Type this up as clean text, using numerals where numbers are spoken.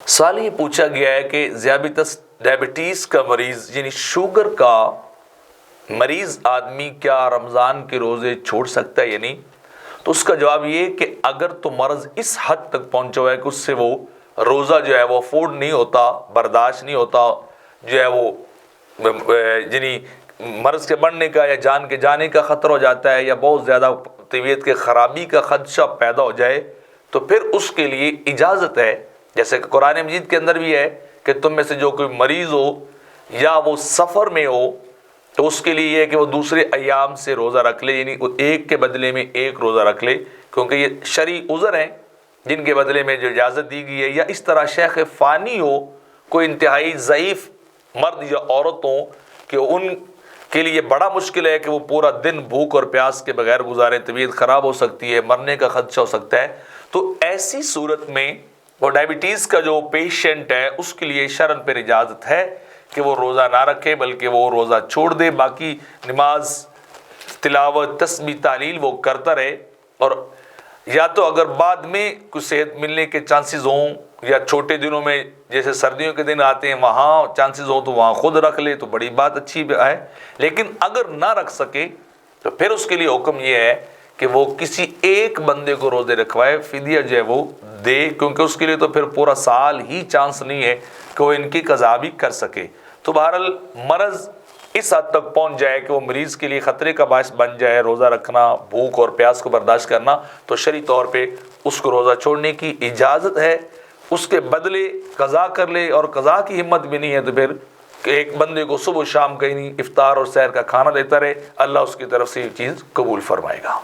سوال یہ پوچھا گیا ہے کہ ڈائبٹیز کا مریض یعنی شوگر کا مریض آدمی کیا رمضان کے روزے چھوڑ سکتا ہے یا نہیں؟ تو اس کا جواب یہ کہ اگر تو مرض اس حد تک پہنچا ہوا ہے کہ اس سے وہ روزہ جو ہے وہ افورڈ نہیں ہوتا، برداشت نہیں ہوتا، جو ہے وہ یعنی مرض کے بڑھنے کا یا جان کے جانے کا خطرہ ہو جاتا ہے یا بہت زیادہ طبیعت کے خرابی کا خدشہ پیدا ہو جائے، تو پھر اس کے لیے اجازت ہے، جیسے کہ قرآن مجید کے اندر بھی ہے کہ تم میں سے جو کوئی مریض ہو یا وہ سفر میں ہو تو اس کے لیے یہ ہے کہ وہ دوسرے ایام سے روزہ رکھ لے، یعنی وہ ایک کے بدلے میں ایک روزہ رکھ لے، کیونکہ یہ شرعی عذر ہیں جن کے بدلے میں جو اجازت دی گئی ہے۔ یا اس طرح شیخ فانی ہو، کوئی انتہائی ضعیف مرد یا عورت ہوں کہ ان کے لیے بڑا مشکل ہے کہ وہ پورا دن بھوک اور پیاس کے بغیر گزاریں، طبیعت خراب ہو سکتی ہے، مرنے کا خدشہ ہو سکتا ہے، تو ایسی صورت میں وہ ڈائبٹیز کا جو پیشنٹ ہے اس کے لیے شرعاً پر اجازت ہے کہ وہ روزہ نہ رکھے بلکہ وہ روزہ چھوڑ دے، باقی نماز، تلاوت، تسبیح، تحلیل وہ کرتا رہے، اور یا تو اگر بعد میں کچھ صحت ملنے کے چانسز ہوں یا چھوٹے دنوں میں جیسے سردیوں کے دن آتے ہیں وہاں چانسز ہوں تو وہاں خود رکھ لے تو بڑی بات اچھی ہے، لیکن اگر نہ رکھ سکے تو پھر اس کے لیے حکم یہ ہے کہ وہ کسی ایک بندے کو روزے رکھوائے، فدیہ جو ہے وہ دے، کیونکہ اس کے لیے تو پھر پورا سال ہی چانس نہیں ہے کہ وہ ان کی قضا بھی کر سکے۔ تو بہرحال مرض اس حد تک پہنچ جائے کہ وہ مریض کے لیے خطرے کا باعث بن جائے، روزہ رکھنا، بھوک اور پیاس کو برداشت کرنا، تو شرعی طور پہ اس کو روزہ چھوڑنے کی اجازت ہے، اس کے بدلے قضا کر لے، اور قضا کی ہمت بھی نہیں ہے تو پھر کہ ایک بندے کو صبح و شام کہیں افطار اور سحر کا کھانا دیتا رہے، اللہ اس کی طرف سے یہ چیز قبول فرمائے گا۔